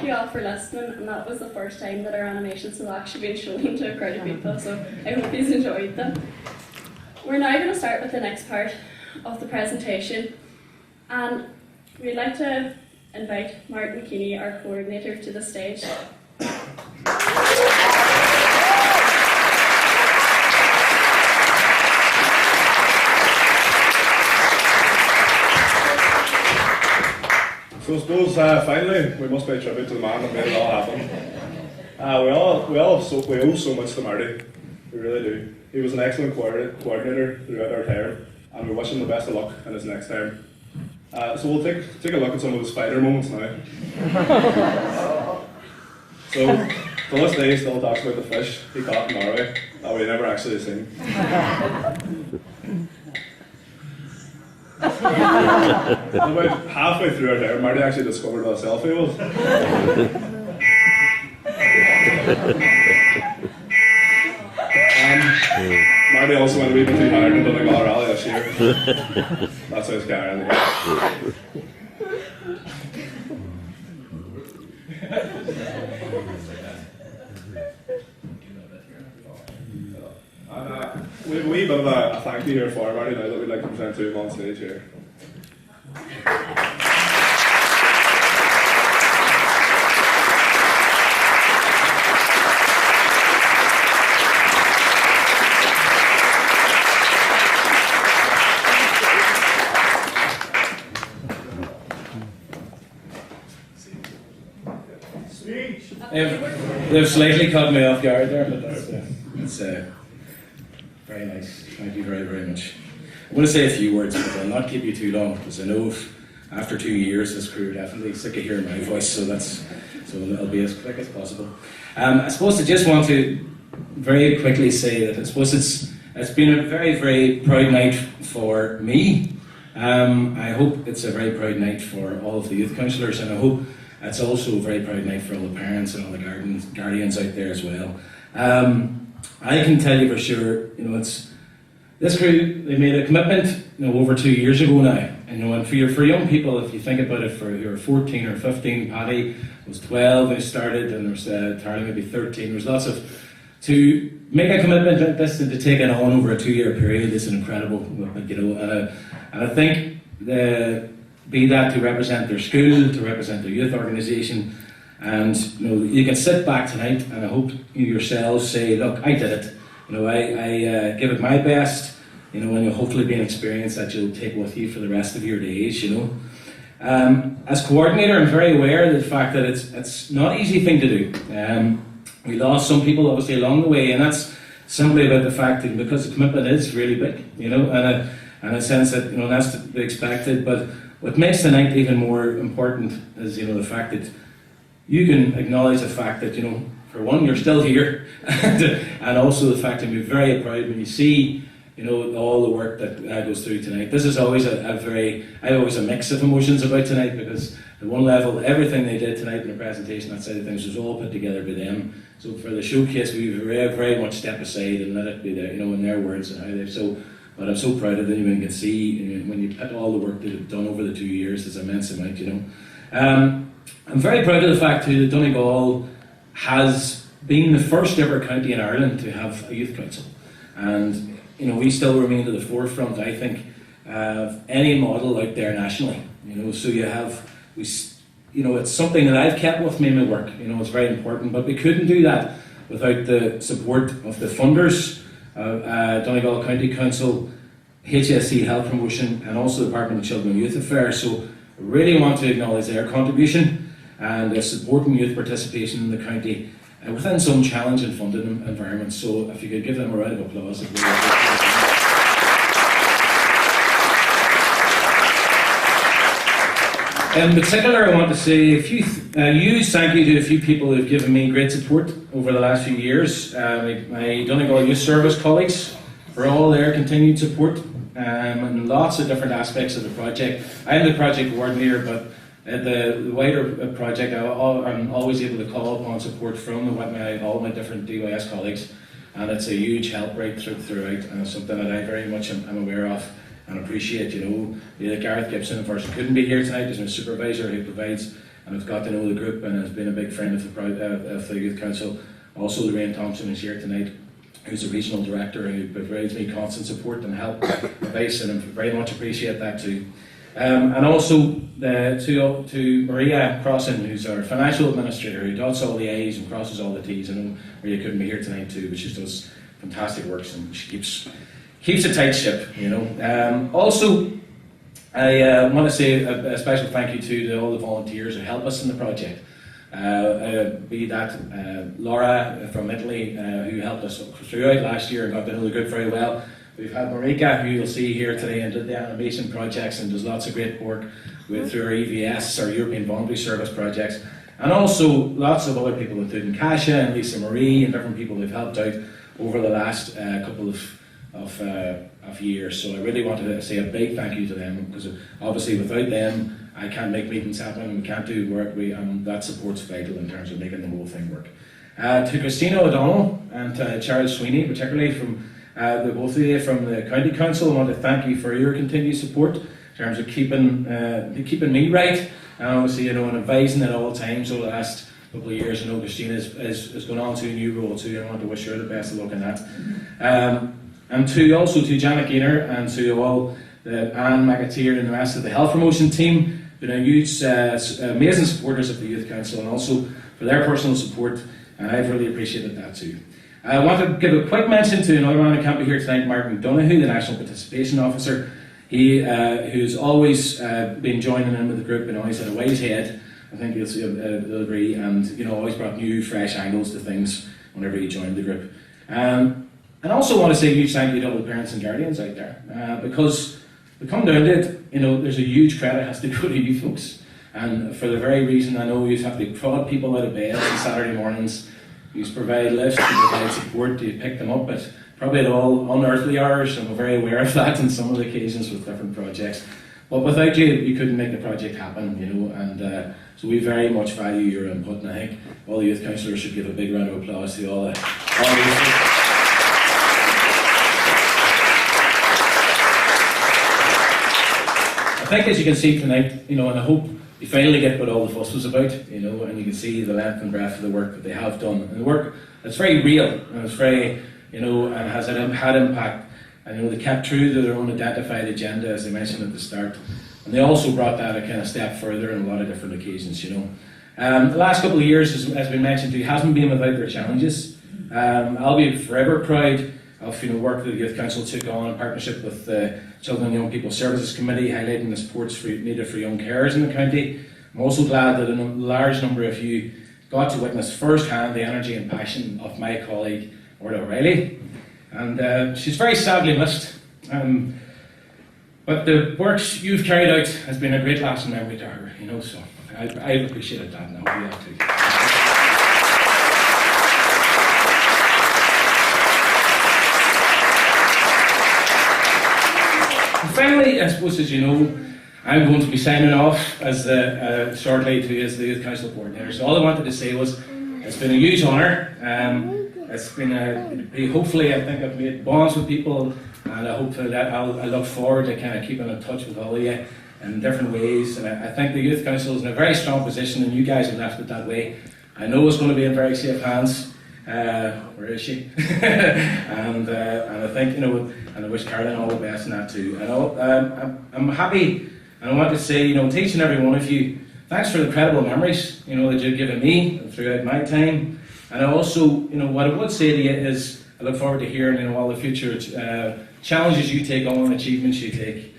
you all for listening, and that was the first time that our animations have actually been shown to a crowd of people, so I hope you enjoyed them. We're now going to start with the next part of the presentation, and we'd like to invite Marty Keeney, our coordinator, to the stage. So I suppose finally we must pay tribute to the man that made it all happen. We owe so much to Marty, we really do. He was an excellent coordinator throughout our term, and we wish him the best of luck in his next term. So we'll take a look at some of his fighter moments now. So to this day he still talks about the fish he caught in Norway that we never actually seen. About halfway through our term, Marty actually discovered what a selfie was. Marty also went a wee bit too hard in Donegal rally this year. That's how it's carrying. We have a wee bit of a thank you here for Marty now that we'd like to present to him on stage here. They've slightly caught me off guard there, but it's very nice. Thank you very, very much. I want to say a few words, but I'll not keep you too long, because I know after 2 years this crew are definitely sick of hearing my voice, so I'll be as quick as possible. I suppose I just want to very quickly say that I suppose it's been a very, very proud night for me. I hope it's a very proud night for all of the youth councillors, and I hope it's also a very proud night for all the parents and all the guardians out there as well. I can tell you for sure, it's this crew. They made a commitment, over 2 years ago now. And for young people, if you think about it, for you're 14 or 15, Paddy was 12 when he started, and there was Tarly maybe 13. There was lots of to make a commitment like this and to take it on over a 2-year period is an incredible, and I think be that to represent their school, to represent their youth organisation, and you can sit back tonight and I hope you yourselves say, look, I did it. I give it my best. And you'll hopefully be an experience that you'll take with you for the rest of your days. As coordinator, I'm very aware of the fact that it's not an easy thing to do. We lost some people obviously along the way, and that's simply about the fact that because the commitment is really big, and a sense that that's to be expected. But what makes the night even more important is the fact that you can acknowledge the fact that for one, you're still here, and also the fact that you're very proud when you see all the work that goes through tonight. This is always I have always a mix of emotions about tonight, because at one level everything they did tonight in the presentation, that side of things, was all put together by them. So for the showcase, we very, very much step aside and let it be there, in their words and how they've But I'm so proud of them. You can see when you put all the work that they've done over the 2 years, it's an immense amount. I'm very proud of the fact too that Donegal has been the first ever county in Ireland to have a youth council, and we still remain to the forefront, I think, of any model out there nationally. So it's something that I've kept with me in my work. It's very important, but we couldn't do that without the support of the funders, Donegal County Council, HSC Health Promotion, and also the Department of Children and Youth Affairs. So I really want to acknowledge their contribution and supporting youth participation in the county within some challenging funding environments. So if you could give them a round of applause. In particular, I want to say thank you to a few people who have given me great support over the last few years. My Donegal Youth Service colleagues for all their continued support and lots of different aspects of the project. I'm the project coordinator, but the wider project, I'm always able to call upon support from all my different DYS colleagues, and it's a huge help right throughout, and it's something that I very much am aware of and appreciate. Gareth Gibson, of course, couldn't be here tonight. He's my supervisor who provides and have got to know the group and has been a big friend of the Youth Council. Also, Lorraine Thompson is here tonight, who's the regional director, who provides me constant support and help, advice, and I very much appreciate that too. And also to Maria Crossan, who's our financial administrator, who dots all the I's and crosses all the T's. I know Maria couldn't be here tonight too, but she does fantastic work, and she keeps a tight ship, you know. Also, I want to say a special thank you to all the volunteers who help us in the project. Be that Laura from Italy, who helped us throughout last year and got to know the group very well. We've had Marika, who you'll see here today, and did the animation projects and does lots of great work through our EVS, our European Voluntary Service projects. And also lots of other people, including Kasia and Lisa Marie and different people who've helped out over the last couple of years. So I really wanted to say a big thank you to them, because obviously without them I can't make meetings happen, we can't do work, that support's vital in terms of making the whole thing work. To Christina O'Donnell and to Charles Sweeney, particularly from the both of you from the County Council, I want to thank you for your continued support in terms of keeping me right, and obviously, you know, and advising at all times over the last couple of years. I know Christina is going on to a new role too, and I want to wish her the best of luck in that. And also to Janet Gaynor and to all Anne McAteer and the rest of the health promotion team, been a huge, amazing supporters of the Youth Council, and also for their personal support, and I've really appreciated that too. I want to give a quick mention to another man who can't be here tonight, Martin Donoghue, the National Participation Officer. He, who's always been joining in with the group and always had a wise head, I think you'll agree, and you know, always brought new, fresh angles to things whenever he joined the group. And I also want to say a huge thank you to all the parents and guardians out there, because we come down to it, you know, there's a huge credit has to go to you folks. And for the very reason, I know you have to prod people out of bed on Saturday mornings, you provide lifts, you provide support, you pick them up at probably at all unearthly hours, and we're very aware of that on some of the occasions with different projects. But without you, we couldn't make the project happen, you know, and so we very much value your input, and I think all the youth councillors should give a big round of applause to all the I think, as you can see tonight, you know, and I hope you finally get what all the fuss was about, you know, and you can see the length and breadth of the work that they have done. And the work, it's very real, and it's very, you know, and has had impact. And, you know, they kept true to their own identified agenda, as they mentioned at the start. And they also brought that a kind of step further on a lot of different occasions, you know. The last couple of years, as we mentioned, it hasn't been without their challenges. I'll be forever proud of, you know, work that the Youth Council took on in partnership with the Children and Young People Services Committee, highlighting the supports needed for young carers in the county. I'm also glad that a large number of you got to witness firsthand the energy and passion of my colleague, Orla O'Reilly. And she's very sadly missed. But the work you've carried out has been a great lasting memory to her, you know, so I've appreciated that, and I hope you have too. Finally, I suppose, as you know, I'm going to be signing off as shortly as the Youth Council coordinator. So all I wanted to say was, it's been a huge honour. It's been hopefully, I think I've made bonds with people, and I hope that I look forward to kind of keeping in touch with all of you in different ways. And I think the Youth Council is in a very strong position, and you guys have left it that way. I know it's going to be in very safe hands. Where is she? and I think, you know, and I wish Caroline all the best in that too. And I'm happy, and I want to say, you know, to each and every one of you, thanks for the incredible memories, you know, that you've given me throughout my time. And I also, you know, what I would say to you is, I look forward to hearing, you know, all the future challenges you take on, achievements you take.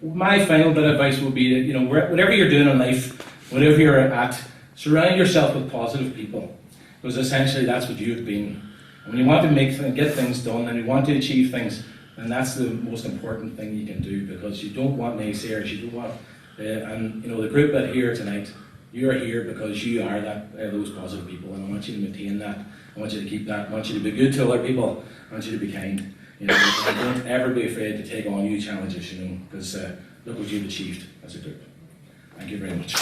My final bit of advice would be that, you know, whatever you're doing in life, whatever you're at, surround yourself with positive people. Because essentially that's what you've been. When you want to get things done and you want to achieve things, then that's the most important thing you can do, because you don't want naysayers, you don't want, and you know, the group that are here tonight, you're here because you are those positive people, and I want you to maintain that, I want you to keep that, I want you to be good to other people, I want you to be kind, you know, and don't ever be afraid to take on new challenges, you know, because look what you've achieved as a group. Thank you very much.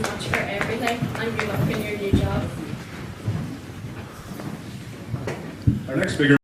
so much for everything, and good luck in your new job. Our next speaker